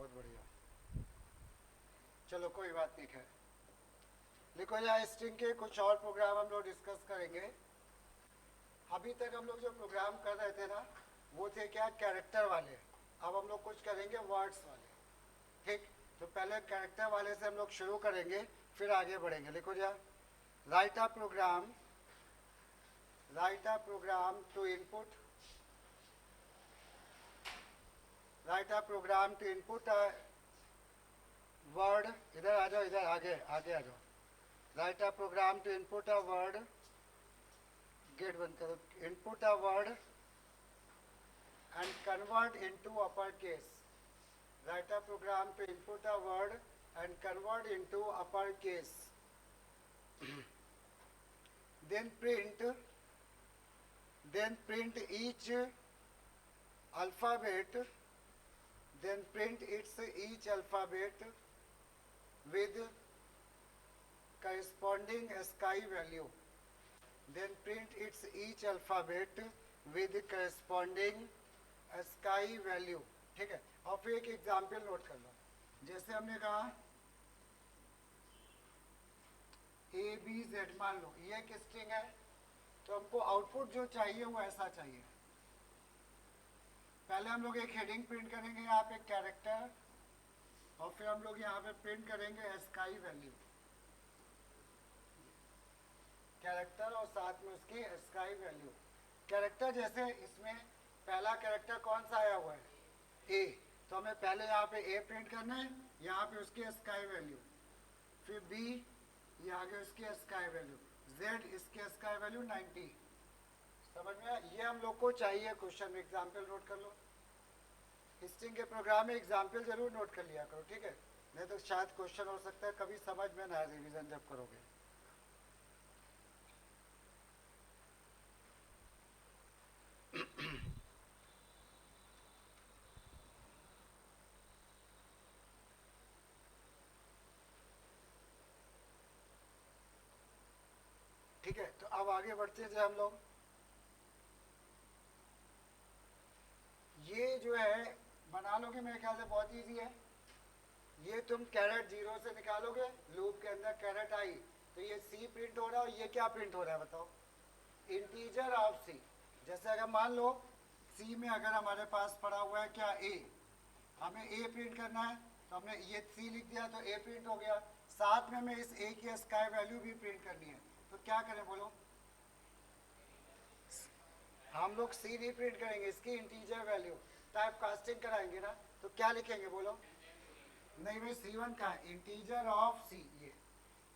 बहुत बढ़िया। चलो कोई बात नहीं, खैर देखो यहाँ स्ट्रिंग के कुछ और प्रोग्राम हम लोग डिस्कस करेंगे। अभी तक हम लोग जो प्रोग्राम कर रहे थे ना, वो थे क्या, कैरेक्टर वाले। अब हम लोग कुछ करेंगे वर्ड्स वाले। ठीक, तो पहले कैरेक्टर वाले से हम लोग शुरू करेंगे, फिर आगे बढ़ेंगे। लिखो जा, write a program, write a program to input, write a program to input a word. इधर आ जाओ, इधर आगे आगे आ जाओ। Write a program to input a word, gate बंद करो, input a word and convert into uppercase. Write a program to input a word and convert into uppercase. then print each alphabet, then print its each alphabet with corresponding ASCII value. Then print its each alphabet with corresponding ASCII value. ठीक है, और फिर एक example note कर लो। जैसे हमने कहा A B Z, मान लो ये एक स्ट्रिंग है, तो हमको आउटपुट जो चाहिए वो ऐसा चाहिए। पहले हम लोग एक हेडिंग प्रिंट करेंगे यहाँ पे कैरेक्टर, और फिर हम लोग यहाँ पे प्रिंट करेंगे एस्काई वैल्यू, कैरेक्टर और साथ में उसकी एस्काई वैल्यू। कैरेक्टर जैसे इसमें पहला कैरेक्टर कौन सा आया हुआ है, ए, तो हमें पहले यहाँ पे ए प्रिंट करना है, यहाँ पे उसकी एस्काई वैल्यू, फिर बी, ये आगे उसकी एस्काई वैल्यू, जेड इसकी एस्काई वैल्यू 90। समझ में आया? ये हम लोग को चाहिए क्वेश्चन में। एग्जाम्पल नोट कर लो, स्ट्रिंग के प्रोग्राम में एग्जाम्पल जरूर नोट कर लिया करो, ठीक है, नहीं तो शायद क्वेश्चन हो सकता है कभी समझ में ना आए रिविजन जब करोगे। ठीक है, तो अब आगे बढ़ते थे हम लोग। ये जो है बना लोगे मेरे ख्याल से, बहुत इजी है। ये तुम कैरेट जीरो से निकालोगे, लूप के अंदर कैरेट आई, तो ये सी प्रिंट हो रहा है, और ये क्या प्रिंट हो रहा है बताओ, इंटीजर ऑफ सी। जैसे अगर मान लो सी में अगर हमारे पास पड़ा हुआ है क्या, ए, हमें ए प्रिंट करना है, तो हमने ये सी लिख दिया तो ए प्रिंट हो गया। साथ में हमें इस ए की स्काई वैल्यू भी प्रिंट करनी है, तो क्या करें बोलो, हम लोग सी नहीं प्रिंट करेंगे, इसकी इंटीजर वैल्यू टाइप कास्टिंग कराएंगे ना, तो क्या लिखेंगे बोलो, नहीं भाई C1 का है, इंटीजर ऑफ सी, ये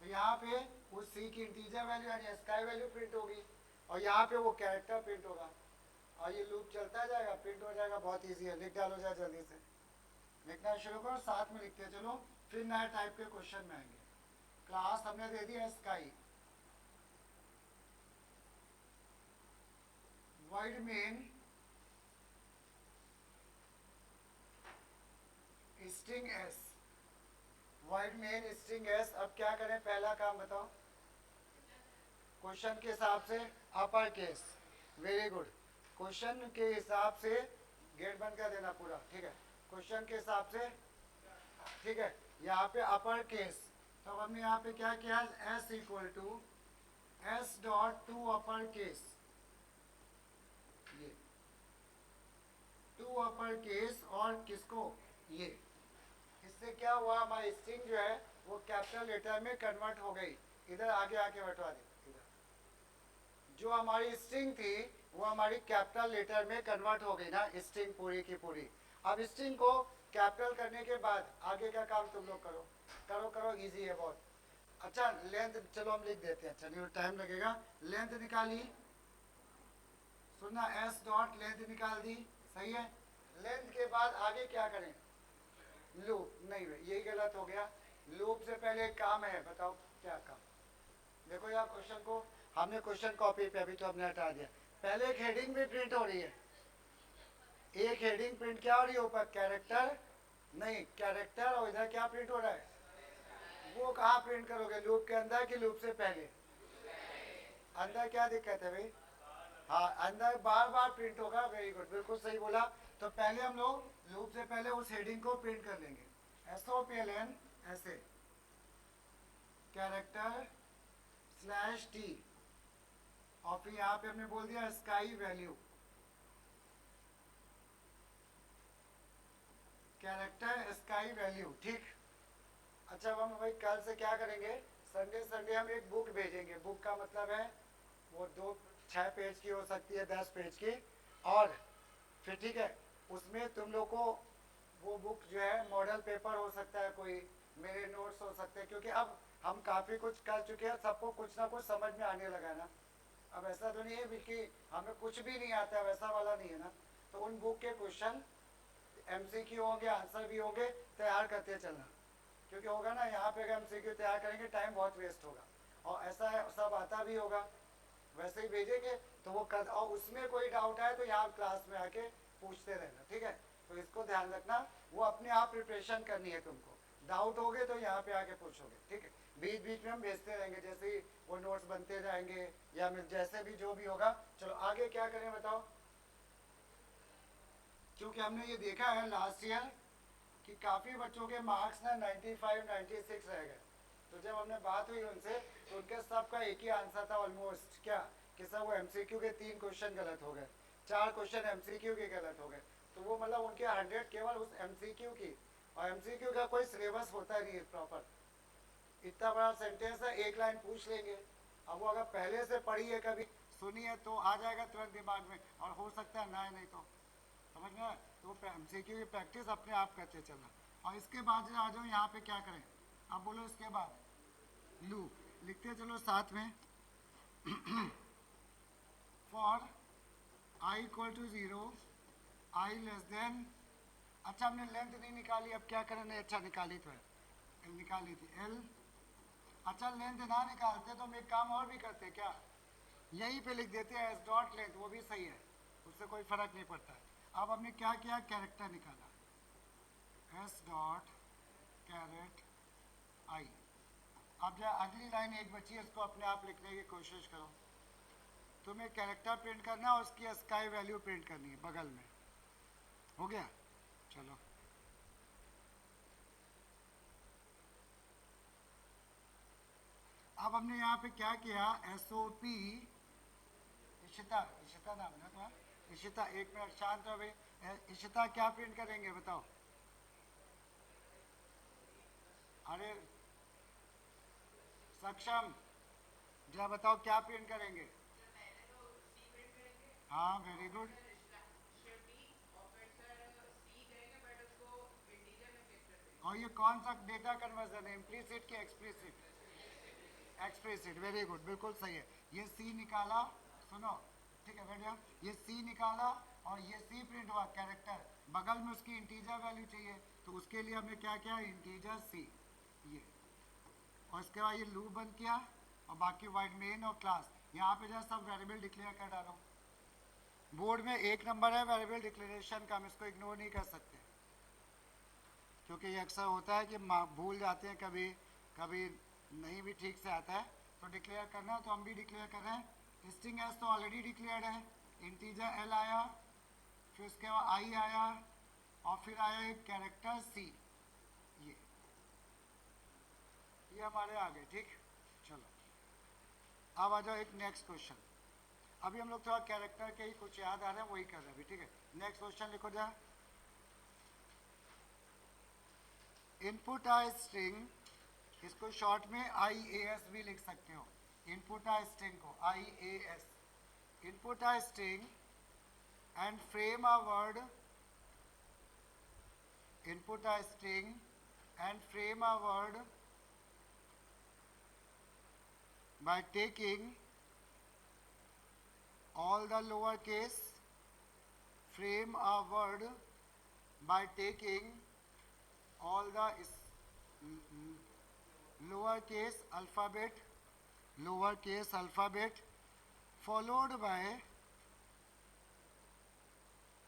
तो यहाँ पे उस सी की इंटीजर वैल्यू यानी स्काई वैल्यू प्रिंट होगी, और यहाँ पे वो कैरेक्टर प्रिंट होगा, और ये लूप चलता जाएगा, प्रिंट हो जाएगा। बहुत ईजी है, लिख डालो जाए जल्दी से, लिखना शुरू करो, साथ में लिखते चलो, फिर नए टाइप के क्वेश्चन में आएंगे। क्लास हमने दे दी है sky, void main string s, void main string s। अब क्या करें, पहला काम बताओ, क्वेश्चन के हिसाब से upper case, very good, question के हिसाब से गेट बंद कर देना पूरा, ठीक है, क्वेश्चन के हिसाब से, ठीक है, यहाँ पे अपर केस, तो अब हमने यहाँ पे क्या किया, s equal to S dot to upper case, ये टू अपर केस, और किसको, ये, इससे क्या हुआ, हमारी स्ट्रिंग जो है वो कैपिटल लेटर में कन्वर्ट हो गई। इधर आगे आके बैठवा दे, इधर जो हमारी स्ट्रिंग थी वो हमारी कैपिटल लेटर में कन्वर्ट हो गई ना, स्ट्रिंग पूरी की पूरी। अब स्ट्रिंग को कैपिटल करने के बाद आगे का काम तुम लोग करो, करो करो, इजी है बहुत। अच्छा लेंथ चलो हम लिख देते हैं, चलिए टाइम लगेगा। लेंथ निकाली, सुनना, एस डॉट लेंथ निकाल दी, सही है। लेंथ के बाद आगे क्या करें, लूप, नहीं भाई यही गलत हो गया, लूप से पहले एक काम है, बताओ क्या काम। देखो यार क्वेश्चन को, हमने क्वेश्चन कॉपी पे अभी तो हमने हटा दिया, पहले एक हेडिंग भी प्रिंट हो रही है, एक हेडिंग प्रिंट क्या हो रही है ऊपर, कैरेक्टर, नहीं कैरेक्टर, और इधर क्या प्रिंट हो रहा है, वो कहाँ प्रिंट करोगे, लूप के अंदर कि लूप से पहले, अंदर क्या दिक्कत है भाई, हाँ अंदर बार बार प्रिंट होगा, वेरी गुड, बिल्कुल सही बोला। तो पहले हम लोग लूप से पहले उस हेडिंग को प्रिंट कर लेंगे, SOPLN ऐसे, कैरेक्टर स्लैश टी, और फिर यहाँ पे हमने बोल दिया sky value, character sky value, ठीक। अच्छा अब हम भाई कल से क्या करेंगे, संडे संडे हम एक बुक भेजेंगे, बुक का मतलब है वो 6 पेज की हो सकती है, 10 पेज की, और फिर ठीक है उसमें तुम लोग को वो बुक जो है मॉडल पेपर हो सकता है, कोई मेरे नोट्स हो सकते हैं, क्योंकि अब हम काफ़ी कुछ कर चुके हैं, सबको कुछ ना कुछ समझ में आने लगा ना। अब ऐसा तो नहीं है कि हमें कुछ भी नहीं आता, वैसा वाला नहीं है ना। तो उन बुक के क्वेश्चन MCQ होंगे, आंसर भी होंगे, तैयार करते चलना, क्योंकि होगा ना यहाँ पे अगर MCQ तैयार करेंगे टाइम बहुत वेस्ट होगा, और ऐसा है सब आता भी होगा, वैसे ही भेजेंगे तो वो कर, और उसमें कोई डाउट आए तो यहाँ क्लास में आके पूछते रहना, ठीक है। तो इसको ध्यान रखना, वो अपने आप प्रिपरेशन करनी है तुमको, डाउट होगे तो यहाँ पे आके पूछोगे, ठीक है। बीच बीच में हम भेजते रहेंगे, जैसे ही वो नोट्स बनते जाएंगे या जैसे भी जो भी होगा। चलो आगे क्या करें बताओ, क्योंकि हमने ये देखा है लास्ट ईयर कि काफ़ी बच्चों के मार्क्स ना 95 96 रह गए। तो जब हमने बात हुई उनसे तो उनके सबका एक ही आंसर था ऑलमोस्ट, क्या कि सब वो MCQ के 3 क्वेश्चन गलत हो गए, 4 क्वेश्चन MCQ के गलत हो गए। तो वो मतलब उनके 100 केवल उस MCQ की, और MCQ का कोई सिलेबस होता नहीं है प्रॉपर, इतना बड़ा सेंटेंस है, एक लाइन पूछ लेंगे। अब वो अगर पहले से पढ़ी है, कभी सुनी है, तो आ जाएगा तुरंत दिमाग में, और हो सकता है ना नहीं तो समझ में। तो MCQ की प्रैक्टिस अपने आप करते चलना। और इसके बाद आ जाओ यहाँ पे क्या करें, अब बोलो इसके बाद लूप लिखते चलो साथ में। For i equal to 0, i less than, अच्छा हमने लेंथ नहीं निकाली, अब क्या करें, नहीं अच्छा निकाली तो है, निकाली थी l। अच्छा लेंथ ना निकालते तो हम एक काम और भी करते, क्या यहीं पे लिख देते हैं s डॉट लेंथ, वो भी सही है, उससे कोई फर्क नहीं पड़ता है। अब हमने क्या किया, कैरेक्टर निकाला, s डॉट कैरेट i। अब जो अगली लाइन एक बची है, इसको अपने आप लिखने की कोशिश करो। तुम्हें कैरेक्टर प्रिंट करना है और उसकी स्काई वैल्यू प्रिंट करनी है बगल में, हो गया। चलो अब हमने यहाँ पे क्या किया, SOP, इशिता, इशिता नाम है तुम्हारा, इशिता एक मिनट शांत हो भाई। इशिता क्या प्रिंट करेंगे बताओ, अरे सक्षम जरा बताओ क्या प्रिंट करेंगे। हाँ वेरी गुड, और ये कौन सा डेटा कन्वर्जन है, इम्प्लीसिट कि एक्सप्लिसिट, एक्सप्लिसिट, वेरी गुड, बिल्कुल सही है। ये C निकाला, सुनो ठीक है बैठ जाओ, ये C निकाला और ये C प्रिंट हुआ कैरेक्टर, बगल में उसकी इंटीजर वैल्यू चाहिए, तो उसके लिए हमने क्या किया, इंटीजर C ये, और इसके बाद ये लूप बंद किया, और बाकी वाइड मेन और क्लास, यहाँ पे जो सब वेरिएबल डिक्लेयर कर डालो। बोर्ड में 1 नंबर है वेरिएबल डिक्लेरेशन का, हम इसको इग्नोर नहीं कर सकते, क्योंकि ये अक्सर होता है कि भूल जाते हैं, कभी कभी नहीं भी ठीक से आता है, तो डिक्लेयर करना है, तो हम भी डिक्लेयर कर रहे हैं। स्ट्रिंग एस तो ऑलरेडी डिक्लेयर्ड है, इंटीजर L आया, फिर उसके बाद I आया, और फिर आया एक कैरेक्टर C, ये हमारे आ गए, ठीक। चलो अब आ जाओ एक नेक्स्ट क्वेश्चन, अभी हम लोग थोड़ा कैरेक्टर के ही कुछ याद आ रहे हैं, वही कर रहे हैं अभी, ठीक है। नेक्स्ट क्वेश्चन लिखो जा, इनपुट आ स्ट्रिंग, इसको शॉर्ट में IAS भी लिख सकते हो, इनपुट आ स्ट्रिंग को IAS, input a string and frame a word, input a string and frame a word by taking all the lower case, frame a word by taking all the lower case alphabet followed by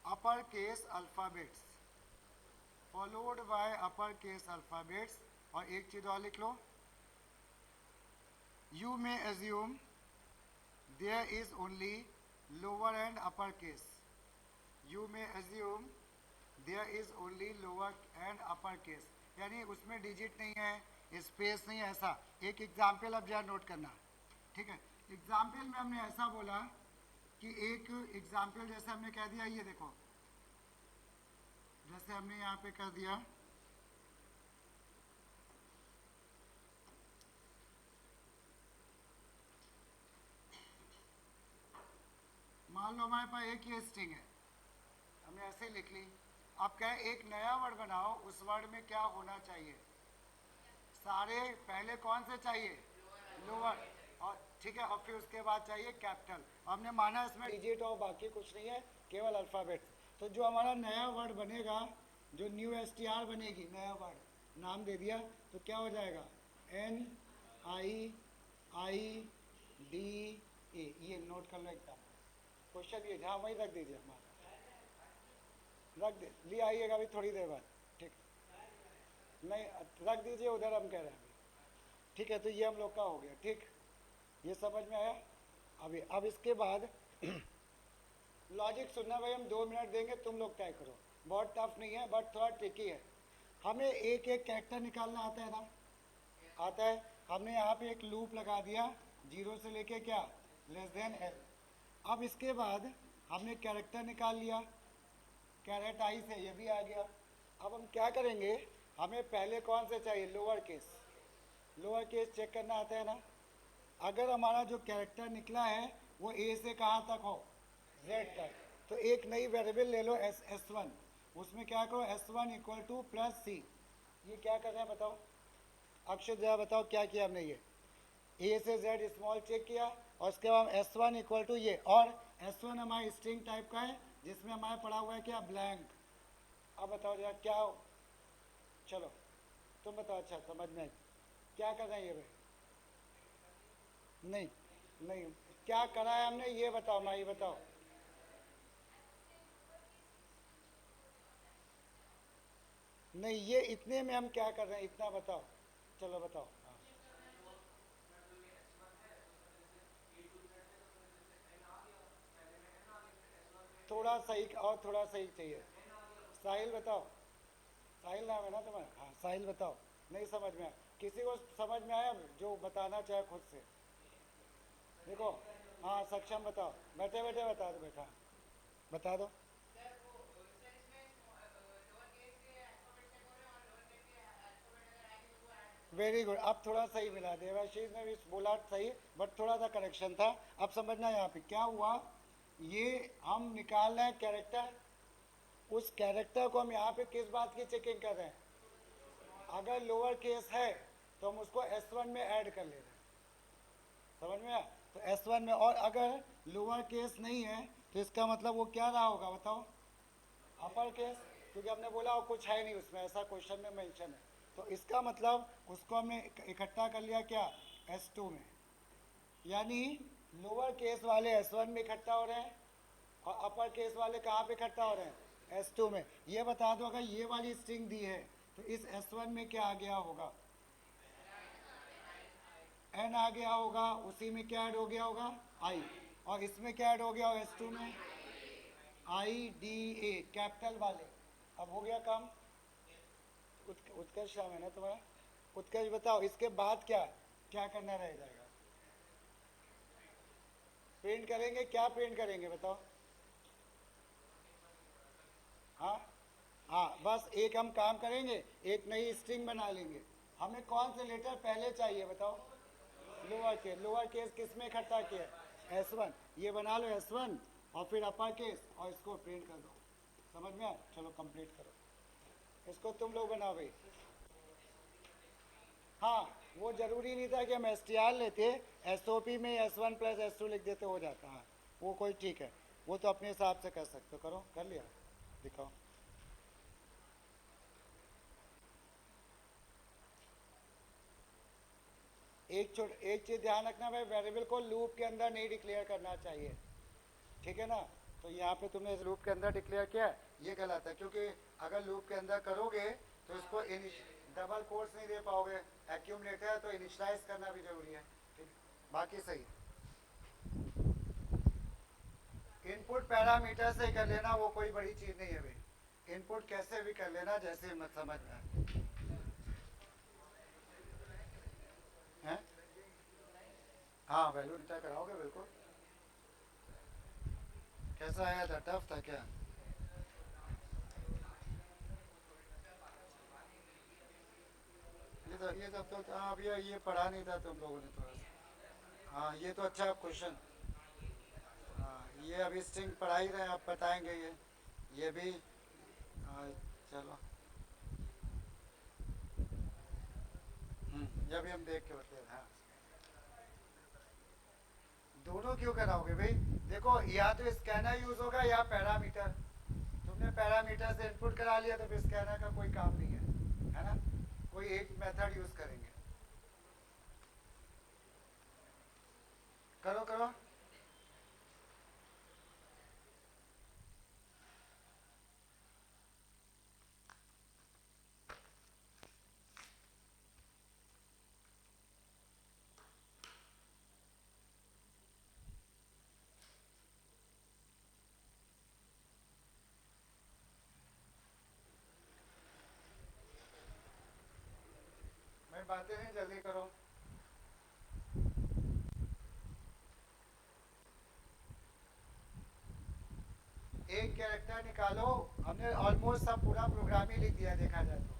upper case alphabets, और एक चीज और लिख लो, you may assume there is only lower and upper case, you may assume there is only lower and upper case, यानी उसमें digit नहीं है, space नहीं है, ऐसा। एक एग्जाम्पल अब जरा नोट करना, ठीक है। एग्जाम्पल में हमने ऐसा बोला कि एक एग्जाम्पल जैसे हमने कह दिया, ये देखो जैसे हमने यहाँ पे कर दिया, मान लो हमारे पास एक ये स्ट्रिंग है, हमने ऐसे लिख ली। अब क्या है, एक नया वर्ड बनाओ, उस वर्ड में क्या होना चाहिए, सारे पहले कौन से चाहिए, लोअर, और ठीक है, और फिर उसके बाद चाहिए कैपिटल। हमने माना इसमें डिजिट और बाकी कुछ नहीं है, केवल अल्फ़ाबेट। तो जो हमारा नया वर्ड बनेगा, जो न्यू STR बनेगी, नया वर्ड नाम दे दिया, तो क्या हो जाएगा, NIIDA। ये नोट कर लो एकदम, क्वेश्चन ये जहाँ वहीं रख दीजिए, हमारा रख दे, ले आइएगा अभी थोड़ी देर बाद, ठीक, नहीं रख दीजिए उधर, हम कह रहे हैं अभी, ठीक है। तो ये हम लोग का हो गया, ठीक, ये समझ में आया। अभी अब इसके बाद लॉजिक सुनना भाई, हम 2 मिनट देंगे, तुम लोग तय करो, बहुत टफ नहीं है बट थोड़ा ट्रिकी है। हमें एक एक कैरेक्टर निकालना आता है ना, आता है। हमने यहाँ पे एक लूप लगा दिया, 0 से लेके क्या, l। अब इसके बाद हमने कैरेक्टर निकाल लिया, कैरेट आई से ये भी आ गया। अब हम क्या करेंगे, हमें पहले कौन से चाहिए, lower case. Lower case check करना आता है ना। अगर हमारा जो कैरेक्टर निकला है वो A से कहाँ तक हो, Z तक, तो एक नई वेरिएबल ले लो S1, उसमें क्या करो, S1 equal to plus C। ये क्या कर रहे हैं बताओ, अक्षर जरा बताओ क्या किया हमने, ये A से Z स्मॉल चेक किया, और उसके बाद S1 इक्वल टू ये, और S1 हमारा स्ट्रिंग टाइप का है, जिसमें हमारा पड़ा हुआ है क्या, ब्लैंक। अब बताओ जरा क्या हो, चलो तुम बताओ, अच्छा समझ में क्या कर रहे हैं ये भाई, नहीं नहीं क्या करा है हमने, ये बताओ माई बताओ। नहीं ये इतने में हम क्या कर रहे हैं, इतना बताओ, चलो बताओ। हाँ। थोड़ा सही और थोड़ा सही चाहिए, साहिल बताओ, साहिल नाम है ना तुम्हारा, हाँ साहिल बताओ। नहीं समझ में आया, किसी को समझ में आया जो बताना चाहे खुद से, देखो। हाँ सक्षम बताओ, बैठे बैठे बता दो बेटा, बता दो। वेरी गुड, अब थोड़ा सही मिला, देवाशीष ने भी बोला सही, बट थोड़ा सा करेक्शन था। अब समझना यहाँ पे क्या हुआ, ये हम निकाल रहे हैं कैरेक्टर, उस कैरेक्टर को हम यहाँ पे किस बात की चेकिंग कर रहे हैं, अगर लोअर केस है तो हम उसको S1 में ऐड कर ले रहे हैं, समझ में आया। तो S1 में, और अगर लोअर केस नहीं है तो इसका मतलब वो क्या रहा होगा बताओ, अपर केस, क्योंकि हमने बोला वो कुछ है नहीं उसमें, ऐसा क्वेश्चन में मेंशन है। तो इसका मतलब उसको हमने इकट्ठा कर लिया क्या, S2 में, यानी लोअर केस वाले S1 में इकट्ठा हो रहे हैं, और अपर केस वाले कहाँ पे इकट्ठा हो रहे हैं, S2 में। ये बता दो अगर ये वाली स्ट्रिंग दी है तो इस S1 में क्या आ गया होगा, N आ गया होगा, उसी में क्या ऐड हो गया होगा, I, और इसमें क्या ऐड हो गया होगा S2 में, IDA, कैपिटल वाले। अब हो गया काम। उत्कर्ष नाम है ना तुम्हारा, उत्कर्ष बताओ इसके बाद क्या क्या करना रह जाएगा, प्रिंट करेंगे, क्या प्रिंट करेंगे बताओ। हाँ हाँ, बस एक हम काम करेंगे, एक नई स्ट्रिंग बना लेंगे। हमें कौन से लेटर पहले चाहिए बताओ, लोअर केस। लोअर केस किस में इकट्ठा किया, S1, ये बना लो S1, और फिर अपर केस, और इसको प्रिंट कर दो, समझ में आया। चलो कंप्लीट करो इसको, तुम लोग बनाओ भाई। हाँ वो जरूरी नहीं था कि हम STR लेते, SOP में S1 प्लस S2 लिख देते, हो जाता है वो, कोई ठीक है, वो तो अपने हिसाब से कर सकते हो, करो, कर लिया, दिखाओ। एक चीज ध्यान रखना भाई, वेरिएबल को लूप के अंदर नहीं डिक्लेयर करना चाहिए, ठीक है ना। तो यहाँ पे तुमने इस लूप के अंदर डिक्लेयर किया, ये गलत है, क्योंकि अगर लूप के अंदर करोगे तो इसको डबल कोट्स नहीं दे पाओगे, एक्यूमुलेटर है तो इनिशियलाइज करना भी जरूरी है, ठीक। बाकी सही, इनपुट पैरामीटर से कर लेना, वो कोई बड़ी चीज़ नहीं है भाई, इनपुट कैसे भी कर लेना, जैसे मत समझ में है। हाँ वैल्यू तय कराओगे बिल्कुल। कैसा आया था, टफ था क्या? ये सब तो हाँ अभी ये पढ़ा नहीं था तुम लोगों ने थोड़ा सा। हाँ ये तो अच्छा क्वेश्चन। हाँ ये अभी स्ट्रिंग पढ़ा ही रहे हैं, आप बताएंगे ये भी। हाँ चलो। ये भी हम देख के बता रहे हैं। हाँ दोनों क्यों कराओगे भाई? देखो या तो स्कैनर यूज होगा या पैरामीटर। तुमने पैरामीटर से इनपुट करा लिया तो फिर स्कैनर का कोई काम नहीं है ना? कोई एक मेथड यूज करेंगे। करो करो। मैं बातें नहीं, जल्दी करो। एक कैरेक्टर निकालो। हमने ऑलमोस्ट सब पूरा प्रोग्राम ही लिख दिया देखा जाए तो,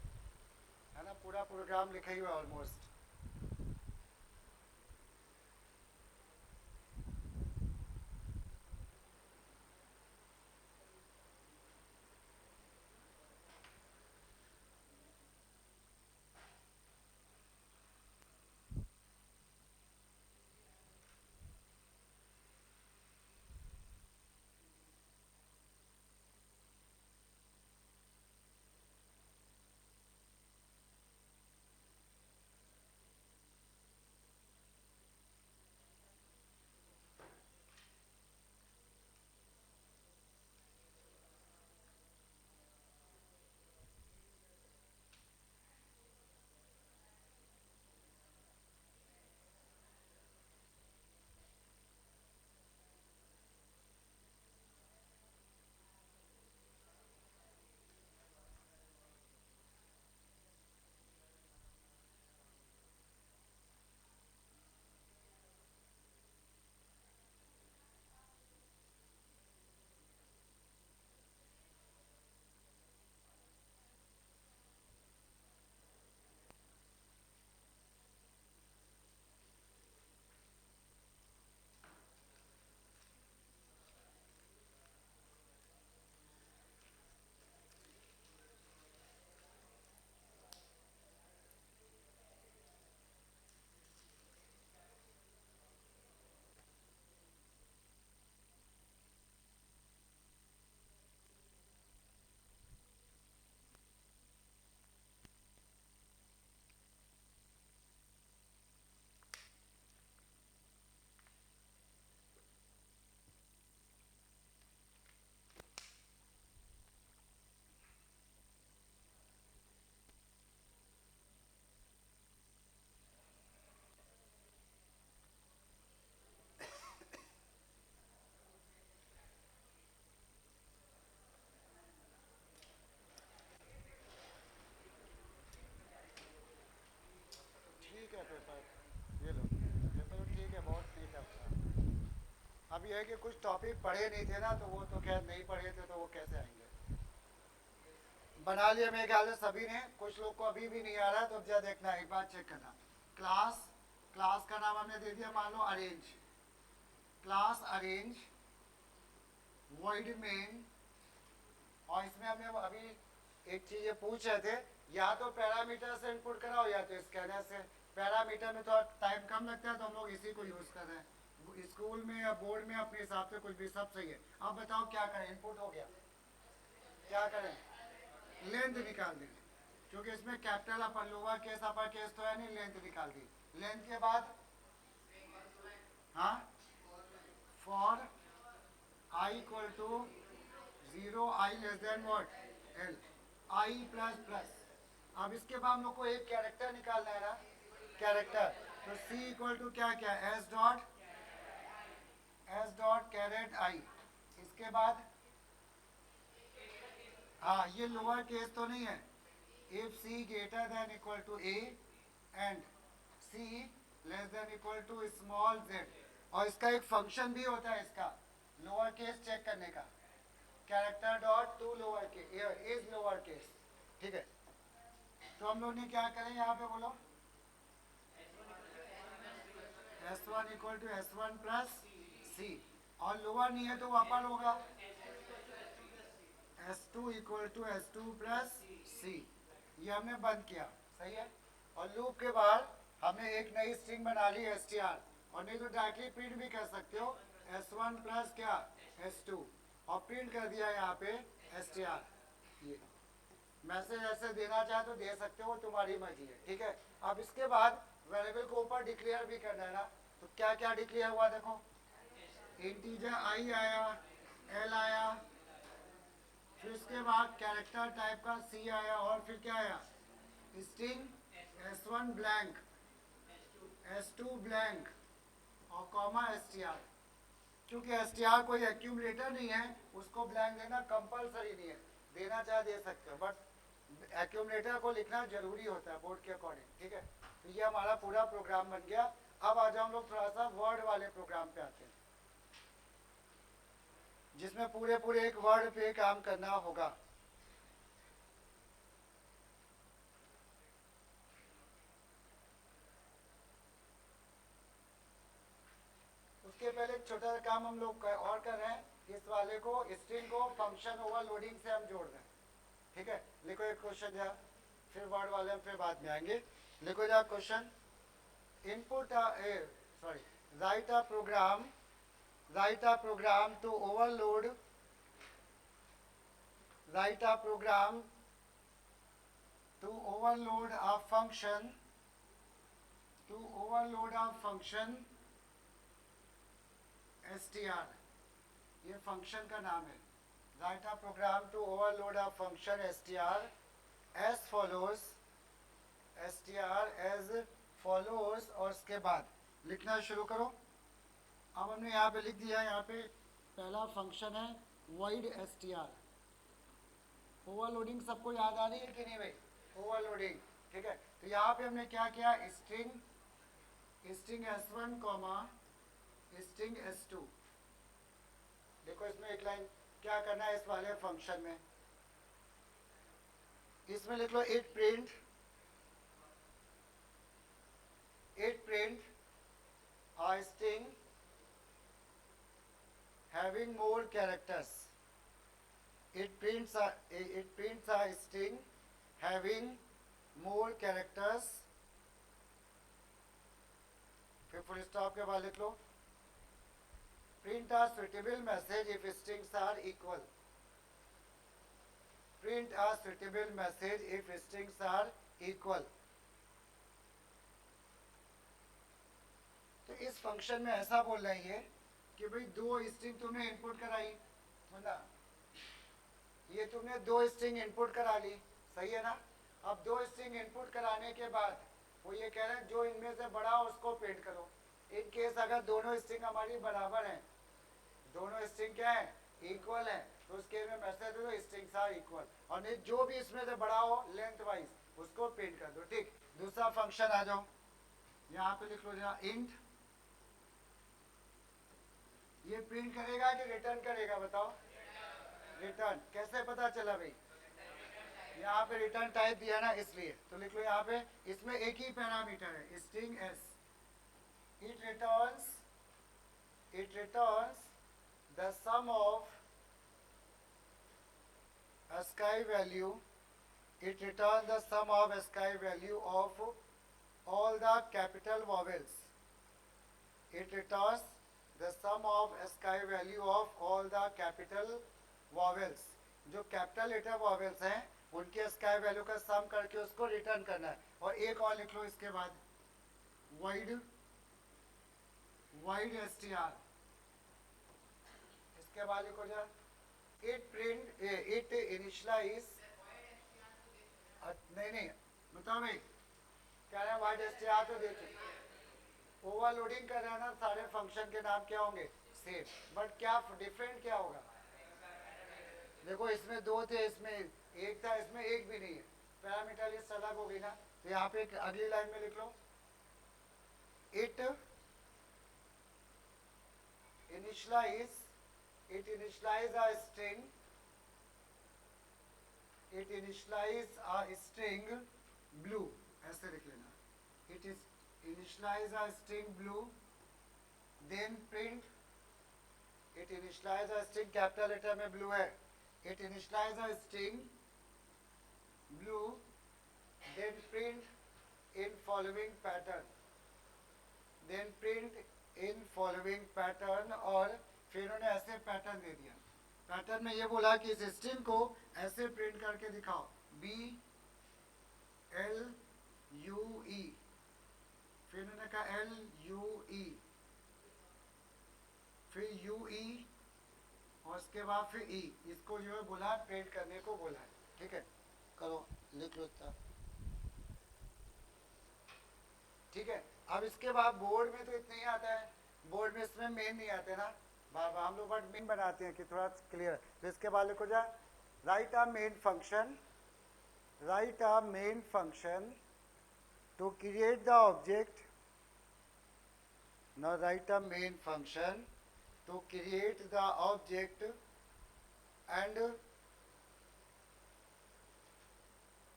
है ना? पूरा प्रोग्राम लिखा ही हुआ ऑलमोस्ट। ठीक है पेपर, ये लो पेपर तो ठीक है, बहुत नहीं टफ था। अब ये है कि कुछ टॉपिक पढ़े नहीं थे ना, तो वो तो खैर नहीं पढ़े थे तो वो कैसे आएंगे। बना लिया मेरे ख्याल से सभी ने। कुछ लोग को अभी भी नहीं आ रहा है, तो अब जा देखना, एक बार चेक करना। क्लास, क्लास का नाम हमने दे दिया मान लो arrange. Class arrange word main. और इसमें हमने अभी एक चीज ये पूछ रहे थे, या तो पैरामीटर से इनपुट कराओ या तो स्कैनर से। पैरामीटर में तो टाइम कम लगता है तो हम लोग इसी को यूज कर रहे हैं। स्कूल में या बोर्ड में अपने हिसाब से कुछ भी सब सही है। अब बताओ क्या करें, इनपुट हो गया, क्या करें? लेंथ निकाल दी, क्योंकि इसमें capital upper lower case upper case तो है नहीं, लेंथ निकाल दी। लेंथ के बाद हाँ for I equal to zero, I less than what, L, I plus plus. अब इसके बाद हम लोग को एक कैरेक्टर निकालना है ना, कैरेक्टर। तो सी इक्वल टू क्या क्या, S dot, S dot caret I. इसके बाद हाँ ये लोअर केस तो नहीं है। If C greater than equal to A and C less than equal to small Z, और इसका एक फंक्शन भी होता है इसका लोअर केस चेक करने का, कैरेक्टर डॉट टू लोअर के इज लोअर केस। ठीक है, तो हम लोग ने क्या करें यहाँ पे बोलो, S1 equal to S1 plus सी, और लोअर नहीं है तो अपर होगा S2 equal to S2 plus सी। ये हमने बंद किया, सही है। और लूप के बाद हमने एक नई स्ट्रिंग बना ली str, और नहीं तो डायरेक्टली प्रिंट भी कर सकते हो S1 प्लस क्या S2, और प्रिंट कर दिया यहाँ पे str। ये मैसेज ऐसे देना चाहे तो दे सकते हो, तुम्हारी मर्जी है। ठीक है, अब इसके बाद वेरिएबल को ऊपर डिक्लेयर भी करना है ना, तो क्या क्या डिक्लेयर हुआ देखो, इंटीजर आई आया, एल आया, फिर उसके बाद कैरेक्टर टाइप का सी आया, और फिर क्या आया string S1 blank, S2 blank और कॉमा str। क्योंकि str कोई एक्यूमुलेटर नहीं है, उसको ब्लैंक देना कंपलसरी नहीं है, देना चाहे दे सकते हो, बट एक्यूमुलेटर को लिखना जरूरी होता है बोर्ड के अकॉर्डिंग। ठीक है, तो ये हमारा पूरा प्रोग्राम बन गया। अब आ जाओ हम लोग थोड़ा सा वर्ड वाले प्रोग्राम पे आते हैं, जिसमें पूरे पूरे एक वर्ड पे काम करना होगा। उसके पहले एक छोटा सा काम हम लोग और कर रहे हैं, इस वाले को स्ट्रिंग को फंक्शन ओवरलोडिंग से हम जोड़ रहे हैं। ठीक है, लिखो एक क्वेश्चन जरा, फिर वर्ड वाले हम फिर बाद में आएंगे। लिखो जरा question, input sorry write a program to overload, write a program to overload a function, str। ये फंक्शन का नाम है। write a program to overload a function str as follows, str as follows, और इसके बाद लिखना शुरू करो। अब हमने यहाँ पे लिख दिया, यहाँ पे पहला फंक्शन है void str। ओवरलोडिंग सबको याद आ रही है कि नहीं भाई, ओवरलोडिंग। ठीक है, तो यहाँ पे हमने क्या किया, string S1 comma string S2। देखो इसमें एक लाइन क्या करना है इस वाले फंक्शन में, इसमें लिख लो it print a string having more characters। It prints a string having more characters, फिर फुल स्टॉप के बाद लिख लो print a suitable message if strings are equal। print a suitable message if strings are equal। तो इस function में ऐसा बोल रही है कि भाई दो स्ट्रिंग तुमने इनपुट कराई, मतलब ये तुमने दो स्ट्रिंग इनपुट करा ली, सही है ना। अब दो स्ट्रिंग इनपुट कराने के बाद वो ये कह रहे हैं जो इनमें से बड़ा हो उसको प्रिंट करो। इन केस अगर दोनों स्ट्रिंग हमारी बराबर हैं, दोनों स्ट्रिंग क्या है इक्वल है, तो उस केस में मैसेज दो स्ट्रिंग्स आर इक्वल, और नहीं जो भी इसमें से बड़ा हो लेंथ वाइज उसको प्रिंट कर दो। ठीक, दूसरा फंक्शन आ जाओ, यहाँ पे लिख लो जरा इंट। ये प्रिंट करेगा कि रिटर्न करेगा बताओ, रिटर्न। कैसे पता चला भाई, यहाँ पे रिटर्न टाइप दिया ना इसलिए, तो लिख लो यहाँ पे इसमें एक ही पैरामीटर है string S. It returns the sum of ASCII value, it returns the sum of ASCII value of all the capital vowels। it returns the sum of ASCII value of all the capital vowels। जो capital letter vowels हैं उनके ASCII value का सम करके उसको return करना है। और एक और लिख लो इसके बाद void str। इसके बाद लिखो जरा it initialize, नहीं बताओ भाई, क्या है void str तो दे चुके, ओवरलोडिंग कर रहे हैं ना, सारे फंक्शन के नाम क्या होंगे सेम, बट क्या डिफरेंट क्या होगा, देखो इसमें दो थे, इसमें एक था, इसमें एक भी नहीं है, पैरामीटर लिस्ट अलग होगी ना। तो यहाँ पे अगली लाइन में लिख लो, it initialize a string, it initialize a string blue, ऐसे लिख लेना, it is initialize a string blue, then print, it initialize a string, capital letter में blue है, it initialize a string blue, then print in following pattern, then print in following pattern, और फिर उन्होंने ऐसे pattern दे दिया, pattern में ये बोला कि इस स्ट्रिंग को ऐसे प्रिंट करके दिखाओ, BLUE, फिर उन्होंने कहा LUE, फिर UE, और उसके बाद फिर E, इसको जो है बोला प्रिंट करने को बोला है। ठीक है, करो, लिख लो इतना। ठीक है, अब इसके बाद बोर्ड में तो इतना ही आता है, बोर्ड में इसमें मेन नहीं आते ना, बार बार हम लोग बट मेन बनाते हैं कि थोड़ा क्लियर। तो इसके बाद लिखो जा, write a main function, write a main function to create the object, now write a main function to create the object and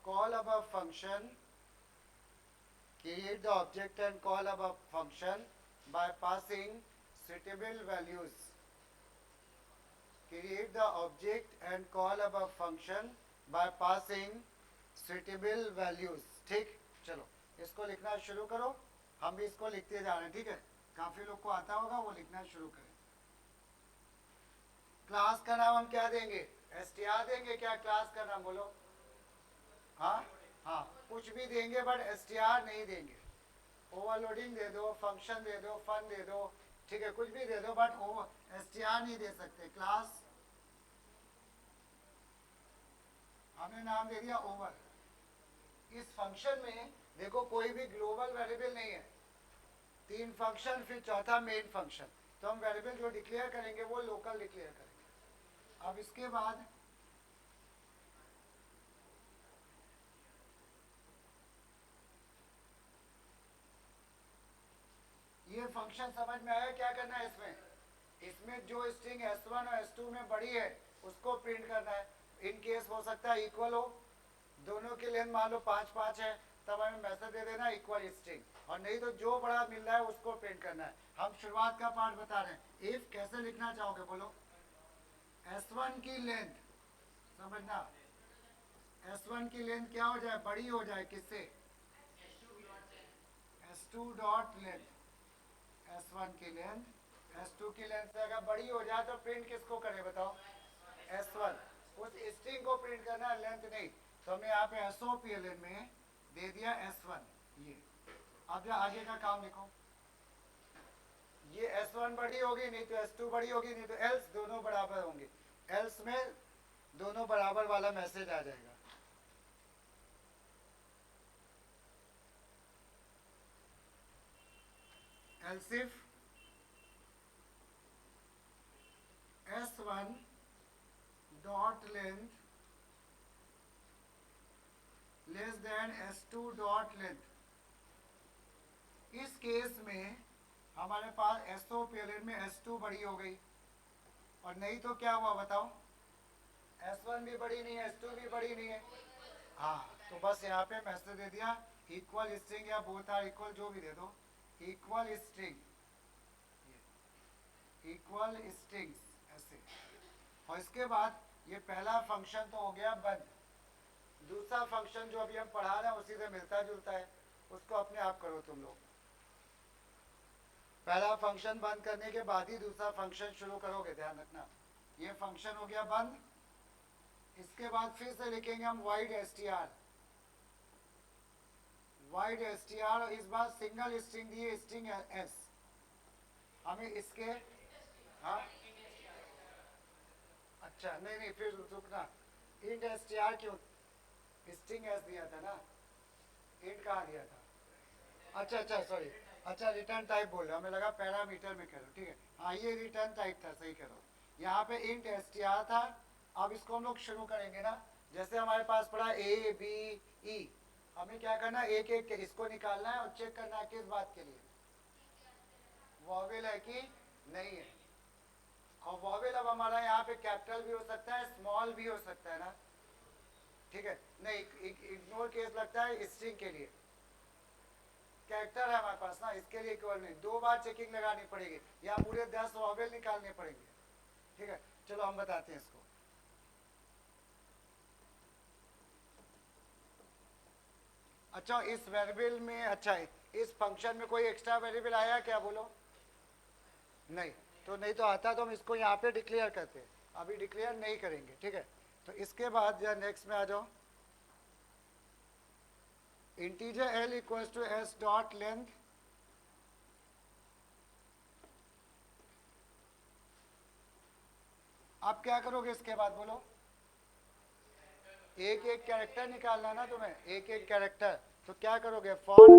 call अब a function, create the object and call up a function by passing suitable values, create the object and call up a function by passing suitable values। ठीक, चलो इसको लिखना शुरू करो, हम भी इसको लिखते जा रहे हैं। ठीक है, काफी लोग को आता होगा, वो लिखना शुरू करें। क्लास का नाम हम क्या देंगे, str देंगे क्या, क्लास का नाम बोलो। हाँ हाँ, कुछ भी देंगे बट str नहीं देंगे, ओवरलोडिंग दे दो, फंक्शन दे दो, फन दे दो, ठीक है, कुछ भी दे दो बट str नहीं दे सकते। क्लास हमने नाम दे दिया ओवर। इस फंक्शन में देखो कोई भी ग्लोबल वेरिएबल नहीं है, 3 फंक्शन फिर चौथा मेन फंक्शन, तो हम वेरिएबल जो डिक्लेयर करेंगे वो लोकल डिक्लेयर करेंगे। अब इसके बाद ये फंक्शन समझ में आया, क्या करना है इसमें, इसमें जो स्ट्रिंग S1 और S2 में बड़ी है उसको प्रिंट करना है। इन केस हो सकता है इक्वल हो, दोनों की लेंथ मान लो 5-5 है, तब हमें मैसेज दे देना इक्वल स्ट्रिंग, और नहीं तो जो बड़ा मिल रहा है उसको प्रिंट करना है। हम शुरुआत का पार्ट बता रहे हैं, इफ कैसे लिखना चाहोगे बोलो, S1 की लेंथ, समझना S1 की लेंथ क्या हो जाए, बड़ी हो जाए, किससे, S2 डॉट लेंथ, S1 की लेंथ S2 की लेंथ से अगर बड़ी हो जाए तो प्रिंट किसको करें बताओ, S1, उस स्ट्रिंग को प्रिंट करना है, लेंथ नहीं। तो हमने यहाँ पे SOPLN में दे दिया S1 ये। अब जो आगे का काम लिखो, ये S1 बड़ी होगी, नहीं तो S2 बड़ी होगी, नहीं तो एल्स दोनों बराबर होंगे, एल्स में दोनों बराबर वाला मैसेज आ जाएगा। Else if S1 dot length less than S2 dot length, इस केस में हमारे पास SOPLN में S2 बड़ी हो गई, और नहीं तो क्या हुआ बताओ, S1 भी बड़ी नहीं है, S2 भी बड़ी नहीं है। हाँ, तो बस यहाँ पे मैसेज दे दिया इक्वल स्ट्रिंग या बोथ आर इक्वल, जो भी दे दो, इक्वल स्ट्रिंग, इक्वल स्ट्रिंग्स ऐसे। और इसके बाद ये पहला फंक्शन तो हो गया बंद, दूसरा फंक्शन जो अभी हम पढ़ा रहे हैं उसी से मिलता जुलता है, उसको अपने आप करो तुम लोग। पहला फंक्शन बंद करने के बाद ही दूसरा फंक्शन शुरू करोगे, ध्यान रखना। ये फंक्शन हो गया बंद, इसके बाद फिर से लिखेंगे हम वाइड str, वाइड str, इस बार सिंगल स्ट्रिंग दिए, स्ट्रिंग s, हमें इसके, हाँ अच्छा नहीं नहीं फिर रुकना, इंट str क्यों, स्ट्रिंग s दिया था ना, इंट कहाँ दिया था, अच्छा अच्छा सॉरी, अच्छा रिटर्न टाइप बोल रहे हो, हमें लगा पैरामीटर में करो, ठीक है, हाँ ये रिटर्न टाइप था, सही करो। यहाँ पे इंट str था, अब इसको हम लोग शुरू करेंगे ना, जैसे हमारे पास पड़ा ए बी ई, हमें क्या करना है, एक एक इसको निकालना है और चेक करना है किस बात के लिए, वॉवेल है कि नहीं है। और वॉवेल अब हमारा यहाँ पे कैपिटल भी हो सकता है, स्मॉल भी हो सकता है ना, ठीक है। नहीं, इग्नोर केस लगता है स्ट्रिंग के लिए, कैरेक्टर है हमारे पास ना, इसके लिए केवल नहीं, 2 बार चेकिंग लगानी पड़ेगी या पूरे 10 वॉवेल निकालने पड़ेंगे, ठीक है। चलो हम बताते हैं इसको। अच्छा, इस वेरिएबल में, अच्छा इस फंक्शन में कोई एक्स्ट्रा वेरिएबल आया क्या, बोलो? नहीं, तो नहीं तो आता तो हम इसको यहाँ पे डिक्लेयर करते, अभी डिक्लेयर नहीं करेंगे, ठीक है। तो इसके बाद या नेक्स्ट में आ जाओ, integer L equals to S dot length, अब क्या करोगे इसके बाद, बोलो? एक एक कैरेक्टर निकालना ना तुम्हें, एक एक कैरेक्टर, तो क्या करोगे, for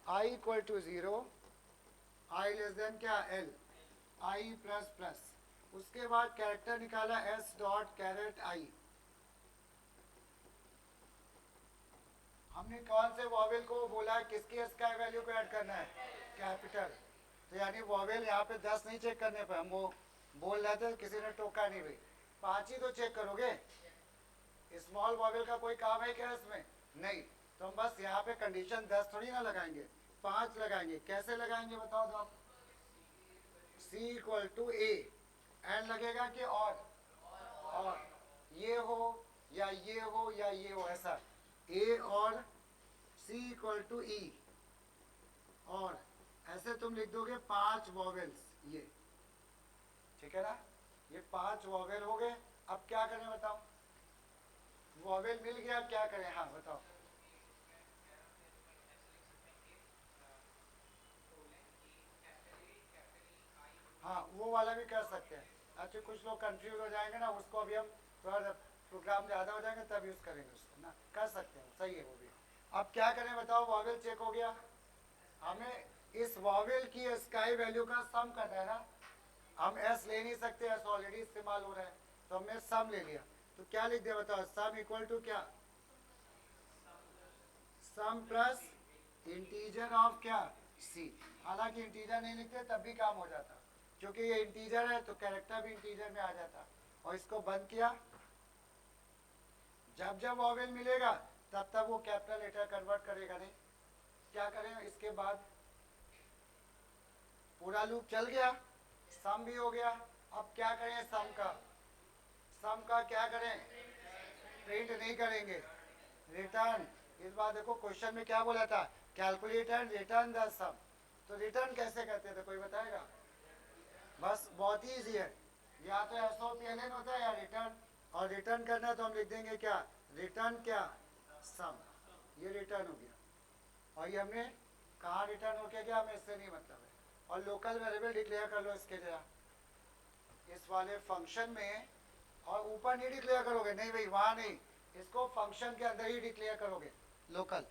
I equal to 0, I less than क्या, एल, आई प्लस प्लस, उसके बाद कैरेक्टर निकाला एस डॉट कैरेट आई। हमने कौन से वॉवेल को बोला है, किसकी एस का वैल्यू को ऐड करना है, कैपिटल, तो यानी वॉवेल यहाँ पे 10 नहीं चेक करने पर, हम वो बोल रहे थे, किसी ने टोका नहीं भाई, 5 ही तो चेक करोगे, स्मॉल वॉवेल का कोई काम है क्या इसमें, नहीं, तो हम बस यहाँ पे कंडीशन 10 थोड़ी ना लगाएंगे, 5 लगाएंगे। कैसे लगाएंगे बताओ तो आप, सी इक्वल टू ए, एंड लगेगा कि और ये हो या ये हो या ये हो, ऐसा ए और सी इक्वल टू ई, और ऐसे तुम लिख दोगे 5 वॉवेल्स, ये ठीक है ना, ये 5 वॉवेल हो गए। अब क्या करें बताओ, वॉवेल मिल गया, अब क्या करें, हाँ बताओ। हाँ, वो वाला भी कर सकते हैं। अच्छा, कुछ लोग कंफ्यूज हो जाएंगे ना, उसको अभी हम थोड़ा प्रोग्राम ज़्यादा हो जाएंगे तब यूज़ करेंगे उसको ना, कर सकते हैं, सही है वो भी। अब क्या करें बताओ, वॉवेल चेक हो गया, हमें इस वॉवेल की स्काई वैल्यू का सम करना है ना, हम एस ले नहीं सकते, एस ऑलरेडी इस्तेमाल हो रहा है, तो हमने सम ले लिया, तो क्या लिख दिया बताओ, सम इक्वल टू क्या, सम प्लस इंटीजर ऑफ क्या, सी। हालांकि इंटीजर नहीं लिखते तब भी काम हो जाता, क्योंकि ये इंटीजर है तो कैरेक्टर भी इंटीजर में आ जाता। और इसको बंद किया, जब जब वॉवेल मिलेगा तब तब वो कैपिटल लेटर कन्वर्ट करेगा नहीं। क्या करें इसके बाद, पूरा लूप चल गया, सम भी हो गया। अब क्या करें, सम का क्या करें, प्रिंट नहीं करेंगे, रिटर्न। इस बार देखो क्वेश्चन में क्या बोला था, कैलकुलेट एंड रिटर्न द सम, तो रिटर्न कैसे करते थे, कोई बताएगा? बस बहुत ही ईजी है, या तो SOPLN होता है या रिटर्न, और रिटर्न करना है तो हम लिख देंगे क्या, रिटर्न क्या, सम, ये रिटर्न हो गया। और ये हमने कहाँ रिटर्न हो गया, हमें इससे नहीं मतलब है। और लोकल वेरिएबल डिक्लेयर कर लो इसके जरा, इस वाले फंक्शन में, और ऊपर नहीं डिक्लेयर करोगे, नहीं भाई वहाँ नहीं, इसको फंक्शन के अंदर ही डिक्लेयर करोगे, लोकल।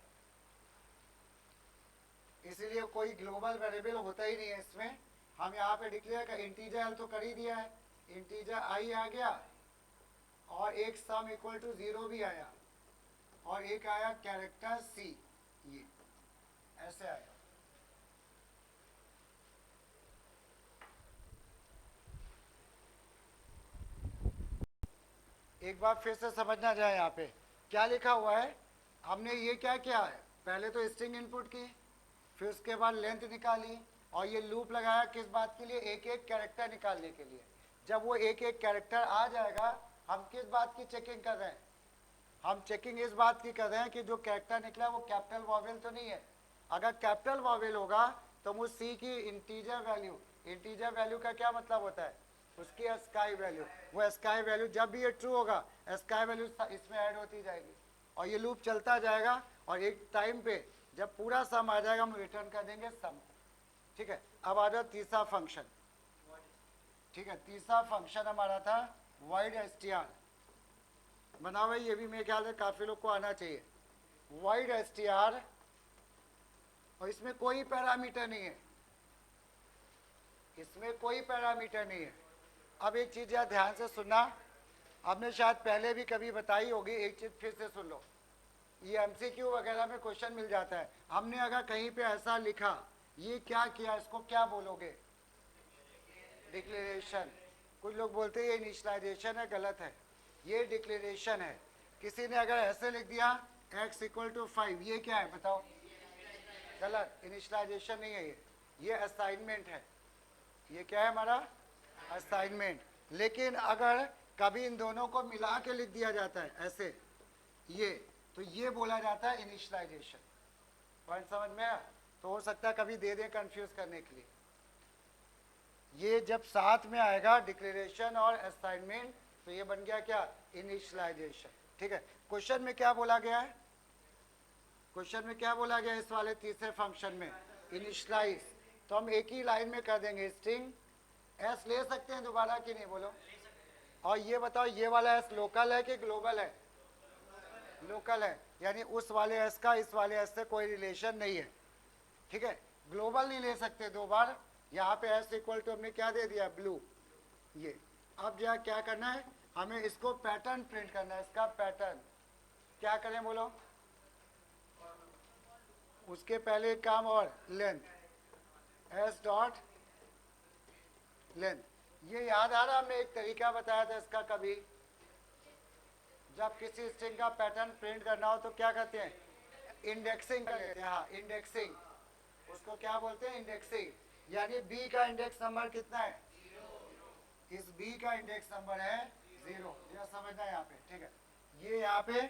इसीलिए कोई ग्लोबल वेरिएबल होता ही नहीं है इसमें, हम यहाँ पे डिक्लेयर कर, इंटीजर एल तो कर ही दिया है, इंटीजर आई आ गया, और एक सम इक्वल टू 0 भी आया, और एक आया कैरेक्टर सी, ये ऐसे आया। एक बार फिर से समझना जाए, यहाँ पे क्या लिखा हुआ है, हमने ये क्या किया है, पहले तो स्ट्रिंग इनपुट की, फिर उसके बाद लेंथ निकाली, और ये लूप लगाया किस बात के लिए, एक एक कैरेक्टर निकालने के लिए। जब वो एक एक कैरेक्टर आ जाएगा, हम किस बात की चेकिंग कर रहे हैं, हम चेकिंग इस बात की कर रहे हैं कि जो कैरेक्टर निकला वो कैपिटल वॉवेल तो नहीं है। अगर कैपिटल वॉवेल होगा तो मुझ सी की इंटीजर वैल्यू, इंटीजर वैल्यू का क्या मतलब होता है, उसकी स्काई वैल्यू, वो स्काई वैल्यू जब भी ये ट्रू होगा, स्काई वैल्यू इसमें ऐड होती जाएगी, और ये लूप चलता जाएगा, और एक टाइम पे जब पूरा सम आ जाएगा हम रिटर्न कर देंगे सम, ठीक है। अब आ जाओ तीसरा फंक्शन, ठीक है, तीसरा फंक्शन हमारा था void str, बनाओ भाई, ये भी मेरे ख्याल से काफी लोग को आना चाहिए, void str, और इसमें कोई पैरामीटर नहीं है, इसमें कोई पैरामीटर नहीं है। अब एक चीज यार ध्यान से सुनना, आपने शायद पहले भी कभी बताई होगी, एक चीज फिर से सुन लो, ये एमसीक्यू वगैरह में क्वेश्चन मिल जाता है। हमने अगर कहीं पे ऐसा लिखा, ये क्या किया, इसको क्या बोलोगे? डिक्लेरेशन। कुछ लोग बोलते हैं ये इनिशियलाइजेशन है, गलत है, ये डिक्लेरेशन है। किसी ने अगर ऐसे लिख दिया x इक्वल टू 5, ये क्या है बताओ? गलत, इनिशियलाइजेशन नहीं है ये असाइनमेंट है। ये क्या है हमारा? असाइनमेंट। लेकिन अगर कभी इन दोनों को मिला के लिख दिया जाता है ऐसे, ये, तो ये बोला जाता है इनिशियलाइजेशन। पॉइंट समझ में आया? तो हो सकता है कभी दे दे कंफ्यूज करने के लिए। ये जब साथ में आएगा डिक्लेरेशन और असाइनमेंट, तो ये बन गया क्या? इनिशियलाइजेशन। ठीक है, क्वेश्चन में क्या बोला गया है? क्वेश्चन में क्या बोला गया इस वाले तीसरे फंक्शन में? इनिशियलाइज। तो हम एक ही लाइन में कर देंगे, स्ट्रिंग एस ले सकते हैं दोबारा कि नहीं, बोलो। और ये बताओ, ये वाला एस लोकल है कि ग्लोबल है? लोकल है, यानी उस वाले एस का इस वाले एस से कोई रिलेशन नहीं है। ठीक है, ग्लोबल नहीं ले सकते दो बार। यहाँ पे एस इक्वल टू हमने क्या दे दिया? ब्लू। ये अब जो क्या करना है, हमें इसको पैटर्न प्रिंट करना है, इसका पैटर्न। क्या करें बोलो? उसके पहले एक काम और, लेंथ, एस डॉट लेंथ। ये याद आ रहा, हमने एक तरीका बताया था इसका कभी, जब किसी स्ट्रिंग का पैटर्न प्रिंट करना हो तो क्या करते हैं? इंडेक्सिंग कर लेते हैं। हाँ, इंडेक्सिंग, उसको क्या बोलते हैं? इंडेक्सिंग। यानी बी का इंडेक्स नंबर कितना है? इस बी का इंडेक्स नंबर है 0, यह समझना है यहाँ पे। ठीक है, ये यहाँ पे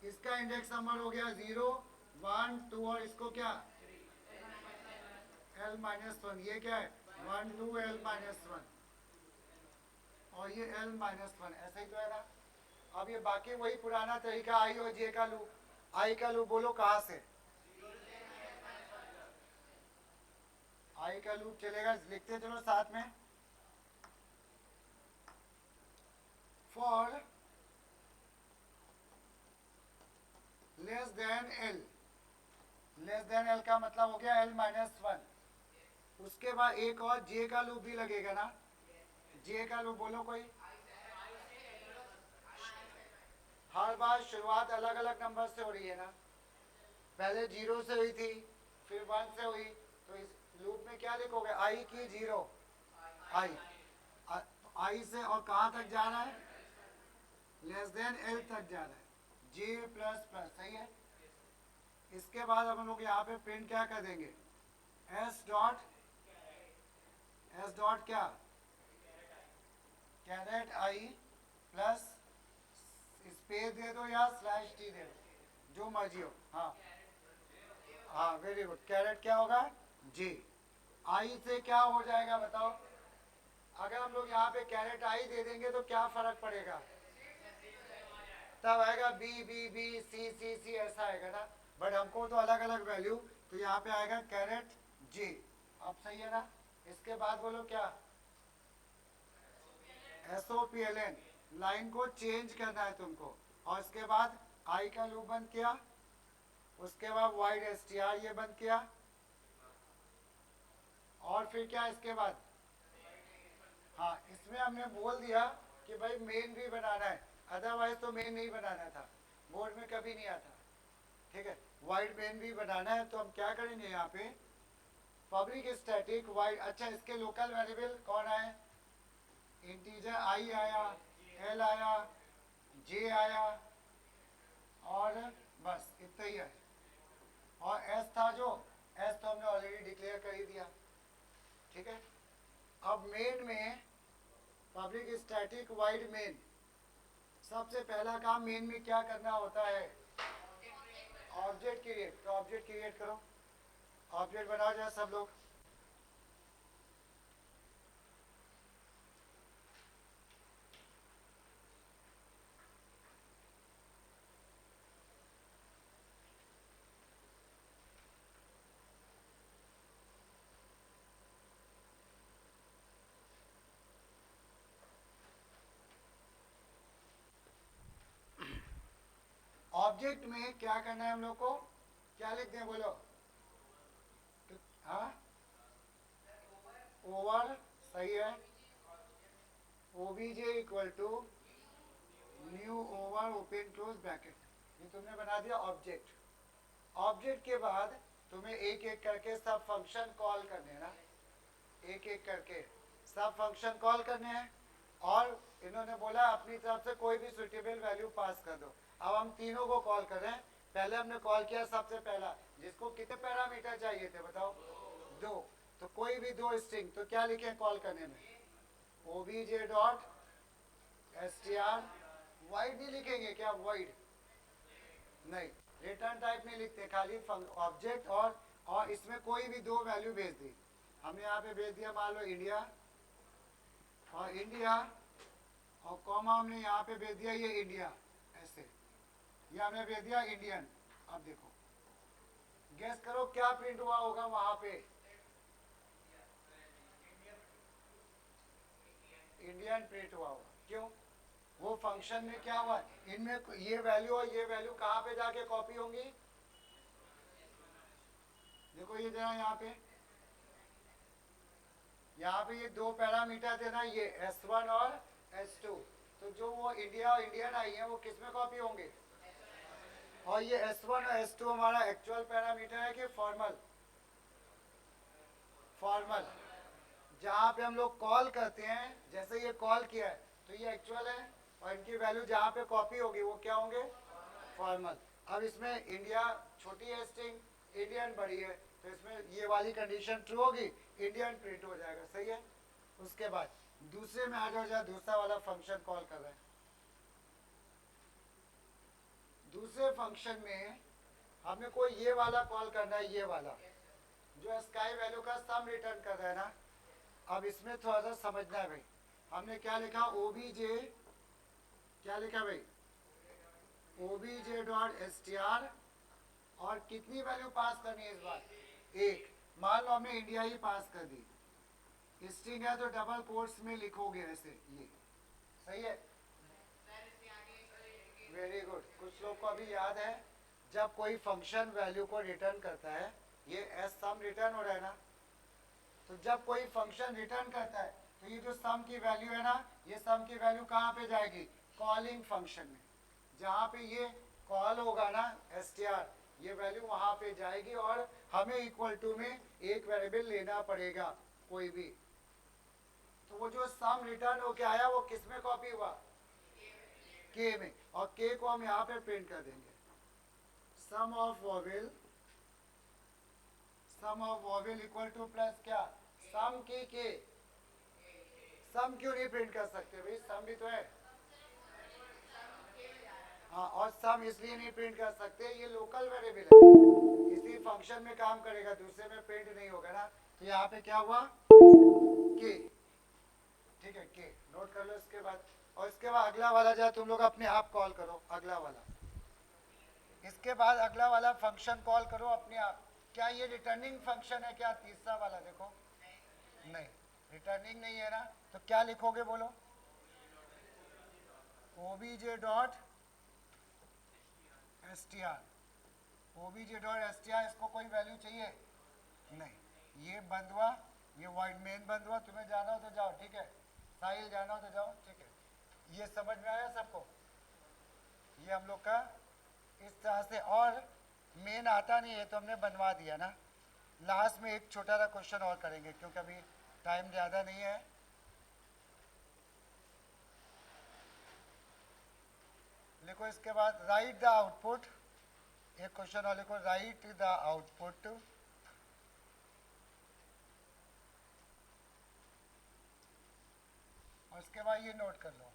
इसका इंडेक्स नंबर हो गया 0, 1, 2 और इसको क्या? l minus 1। ये क्या है? 1, 2 l माइनस 1 और ये l माइनस 1, ऐसे ही तो है ना। अब ये बाकी वही पुराना तरीका, आई और जे का लूप। आई का लूप बोलो कहाँ से? आई का लूप चलेगा, लिखते चलो साथ में। For less than L, less than L का मतलब हो गया l माइनस 1। उसके बाद एक और जे का लूप भी लगेगा ना। जे का लूप बोलो कोई। हर बार शुरुआत अलग अलग नंबर से हो रही है ना, पहले 0 से हुई थी, फिर 1 से हुई, तो इस लूप में क्या लिखोगे? आई की 0, आई, आई से और कहाँ तक जा रहा है? लेस देन एल तक जा रहा है, जे प्लस प्लस, सही है। इसके बाद हम लोग यहाँ पे प्रिंट क्या कर देंगे? एस डॉट, एस डॉट क्या? कैरेट आई प्लस स्पेस दे दो या स्लैश टी दे दो, जो मर्जी हो। हाँ हाँ, वेरी गुड। कैरेट क्या होगा? जी। आई से क्या हो जाएगा बताओ? अगर हम लोग यहाँ पे कैरेट आई दे देंगे तो क्या फर्क पड़ेगा? तब आएगा बी बी बी, सी सी सी, ऐसा आएगा ना। बट हमको तो अलग अलग वैल्यू, तो यहाँ पे आएगा कैरेट जी। अब सही है ना। इसके बाद बोलो क्या? SOPLN, लाइन को चेंज करना है तुमको। और इसके बाद आई का लूप बंद किया, उसके बाद वाइड STR ये बंद किया, और फिर क्या इसके बाद? हाँ, इसमें हमने बोल दिया कि भाई मेन भी बनाना है, अदरवाइज तो मेन नहीं बनाना था, बोर्ड में कभी नहीं आता। ठीक है, वाइड मेन भी बनाना है, तो हम क्या करेंगे यहाँ पे? Public static wide. अच्छा, इसके लोकल वेरिएबल कौन आए? इंटीजर आई आया, एल आया, जे आया, और बस इतना ही है। और एस था जो, एस तो हमने ऑलरेडी डिक्लेयर कर ही दिया। ठीक है, अब मेन में पब्लिक स्टैटिक वाइड मेन, सबसे पहला काम मेन में क्या करना होता है? Object create. तो ऑब्जेक्ट क्रिएट करो, ऑब्जेक्ट बनाओ जाए सब लोग। ऑब्जेक्ट में क्या करना है हम लोग को? क्या लिखते हैं बोलो? हाँ, ओवर, सही है। OBJ equal to new over open close bracket, ये तुमने बना दिया ऑब्जेक्ट। ऑब्जेक्ट के बाद तुम्हें एक एक करके सब फंक्शन कॉल करने हैं ना, एक एक करके सब फंक्शन कॉल करने हैं, और इन्होंने बोला अपनी तरफ से कोई भी सुटेबल वैल्यू पास कर दो। अब हम तीनों को कॉल कर रहे हैं। पहले हमने कॉल किया सबसे पहला, जिसको कितने पैरामीटर चाहिए थे बताओ, दो। तो कोई भी दो स्ट्रिंग, तो क्या लिखें कॉल करने में, obj डॉट str, वाइड नहीं लिखेंगे क्या, वाइड नहीं, रिटर्न टाइप नहीं लिखते, खाली ऑब्जेक्ट, और इसमें कोई भी दो वैल्यू भेज दी। हमने यहाँ पे भेज दिया मान लो इंडिया, और इंडिया, और कॉमा हमने यहाँ पे भेज दिया ये इंडिया, ऐसे ये हमने भेज दिया इंडियन। अब देखो गेस करो क्या प्रिंट हुआ होगा वहां पे, इंडियन प्रिंट हुआ होगा। क्यों, वो फंक्शन में क्या हुआ, इनमें ये वैल्यू और ये वैल्यू कहाँ पे जाके कॉपी होंगी, देखो ये जरा यहाँ पे ये दो पैरामीटर थे ना, ये S1 और S2, तो जो वो इंडिया और इंडियन आई है वो किस में कॉपी होंगे, और ये S1 और S2 हमारा एक्चुअल पैरामीटर है कि फॉर्मल, फॉर्मल जहाँ पे हम लोग कॉल करते हैं, जैसे ये कॉल किया है तो ये एक्चुअल है, और इनकी वैल्यू जहाँ पे कॉपी होगी वो क्या होंगे, फॉर्मल। अब इसमें इंडिया छोटी है स्ट्रिंग, इंडियन बड़ी है, तो इसमें ये वाली कंडीशन ट्रू होगी, इंडियन प्रिंट हो जाएगा, सही है। उसके बाद दूसरे में आ जाओ, दूसरा वाला फंक्शन कॉल कर रहे हैं। दूसरे फंक्शन में हमें कोई ये वाला कॉल करना है, ये वाला जो स्काई वैल्यू का सम रिटर्न कर रहा है ना। अब इसमें थोड़ा सा समझना है भाई, हमने क्या लिखा, ओबीजे, क्या लिखा भाई, ओबीजे डॉट str, और कितनी वैल्यू पास करनी है इस बार, एक। मान लो हमने इंडिया ही पास कर दी, स्ट्रिंग है तो डबल कोट्स में लिखोगे ऐसे, ये सही है, वेरी गुड। कुछ लोग को अभी याद है, जब कोई फंक्शन वैल्यू को रिटर्न करता है, ये एस सम रिटर्न हो रहा है ना, तो जब कोई फंक्शन रिटर्न करता है तो ये जो सम की वैल्यू है ना, ये सम की वैल्यू कहाँ पे जाएगी, कॉलिंग फंक्शन में, जहाँ पे ये कॉल होगा ना str, ये वैल्यू वहाँ पे जाएगी, और हमें इक्वल टू में एक वेरिएबल लेना पड़ेगा कोई भी। तो वो जो सम रिटर्न होके आया वो किस में कॉपी हुआ, के में, और के को हम यहाँ पे प्रिंट कर देंगे, sum of vowel, sum of vowel equal to plus क्या, सम की के। सम क्यों नहीं प्रिंट कर सकते भाई, सम भी तो है, हाँ, और सम इसलिए नहीं प्रिंट कर सकते, ये लोकल वेरिएबल है, इसी फंक्शन में काम करेगा, दूसरे में प्रिंट नहीं होगा ना। तो यहाँ पे क्या हुआ, के, ठीक है, के नोट कर लो। इसके बाद, और इसके बाद अगला वाला जाए तुम लोग अपने आप कॉल करो, अगला वाला, इसके बाद अगला वाला फंक्शन कॉल करो अपने आप। क्या ये रिटर्निंग फंक्शन है क्या, तीसरा वाला देखो, नहीं रिटर्निंग नहीं है ना, तो क्या लिखोगे बोलो, obj dot str, obj dot str, इसको कोई वैल्यू चाहिए नहीं, ये बंद हुआ, ये वाइड मेन बंद हुआ, तुम्हें जाना हो तो जाओ, ठीक है, साहिल जाना हो तो जाओ, ठीक है। ये समझ में आया सबको, ये हम लोग का इस तरह से, और मेन आता नहीं है तो हमने बनवा दिया ना। लास्ट में एक छोटा सा क्वेश्चन और करेंगे क्योंकि अभी टाइम ज़्यादा नहीं है। लिखो इसके बाद राइट द आउटपुट, एक क्वेश्चन और लिखो, राइट द आउटपुट और उसके बाद ये नोट कर लो,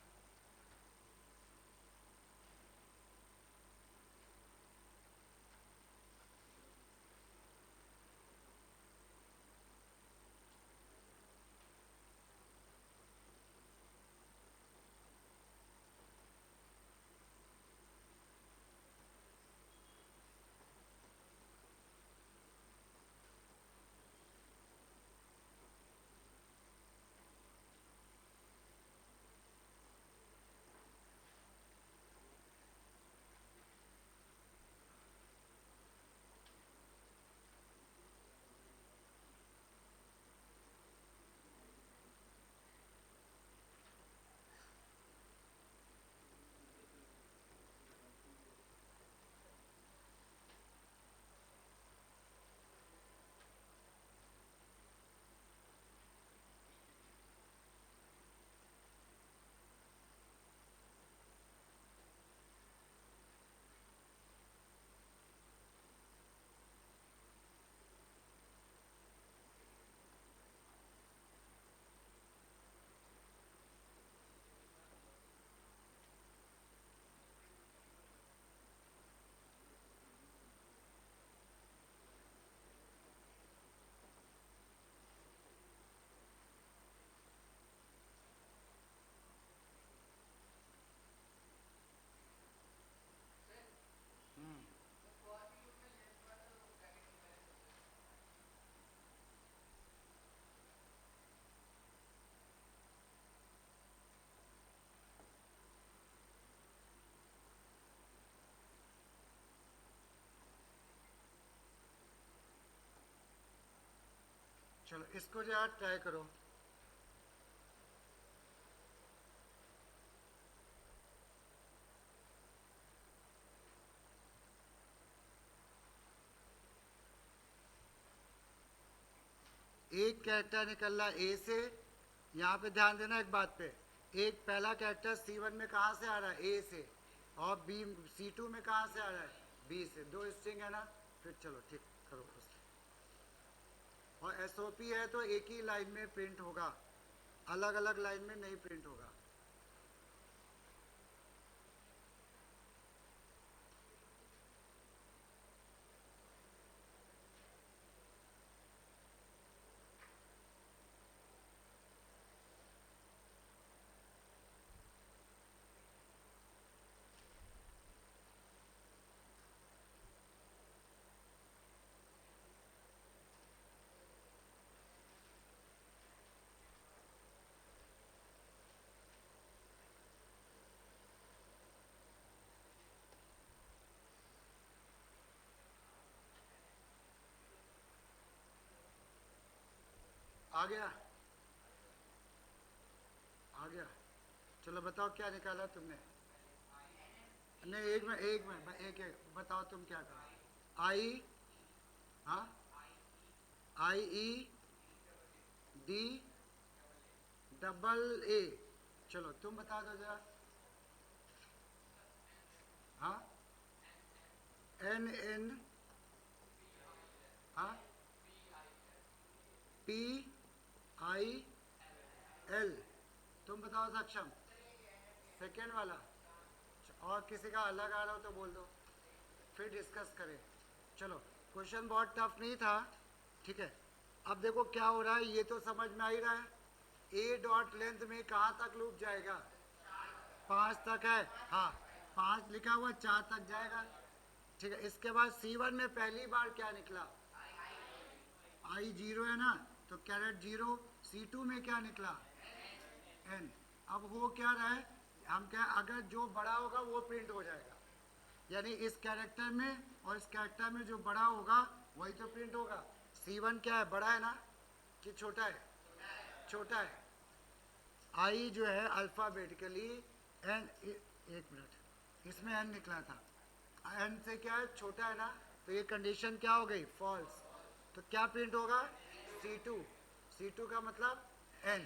चलो इसको जो है ट्राई करो। एक कैरेक्टर निकल रहा ए से, यहाँ पे ध्यान देना एक बात पे, एक पहला कैरेक्टर C1 में कहाँ से आ रहा है, ए से, और बी C2 में कहाँ से आ रहा है, बी से। दो स्ट्रिंग है ना, फिर चलो ठीक करो उससे। और SOP है तो एक ही लाइन में प्रिंट होगा, अलग अलग लाइन में नहीं प्रिंट होगा। आ गया, आ गया। चलो बताओ क्या निकाला तुमने। नहीं एक मिनट एक मिनट, एक एक बताओ तुम क्या करो। आई, हाँ, IE DA। चलो तुम बता दो जरा। हाँ, NN, हाँ, PIL। तुम बताओ सक्षम, सेकेंड वाला। और किसी का अलग आ रहा हो तो बोल दो, फिर डिस्कस करें। चलो क्वेश्चन बहुत टफ नहीं था, ठीक है। अब देखो क्या हो रहा है, ये तो समझ में आ ही रहा है। ए डॉट लेंथ में कहाँ तक लूप जाएगा, 5 तक है, हाँ 5 लिखा हुआ 4 तक जाएगा, ठीक है। इसके बाद C1 में पहली बार क्या निकला, I 0 है ना, तो कैरेट 0। C2 में क्या निकला, N। अब हो क्या रहा है, हम क्या, अगर जो बड़ा होगा वो प्रिंट हो जाएगा, यानी इस कैरेक्टर में और इस कैरेक्टर में जो बड़ा होगा वही तो प्रिंट होगा। C1 क्या है, बड़ा है ना कि छोटा है, छोटा है। I जो है अल्फ़ाबेटिकली N, एक मिनट, इसमें N निकला था, N से क्या है, छोटा है ना, तो ये कंडीशन क्या हो गई, फॉल्स। तो क्या प्रिंट होगा, C2। C2 का मतलब N,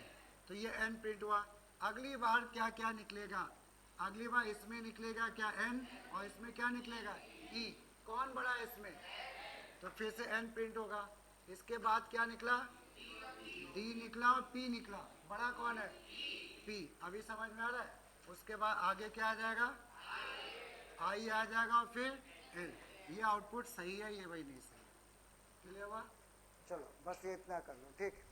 तो ये N प्रिंट हुआ। अगली बार क्या क्या निकलेगा, अगली बार इसमें निकलेगा क्या, N, और इसमें क्या निकलेगा, E। कौन बड़ा है इसमें, तो फिर से N प्रिंट होगा। इसके बाद क्या निकला, D निकला और P निकला। बड़ा कौन है, P। अभी समझ में आ रहा है। उसके बाद आगे क्या आ जाएगा, I आ जाएगा और फिर L। ये आउटपुट सही है, ये वही नहीं सही है। क्लियर हुआ। चलो बस ये इतना कर लो, ठीक।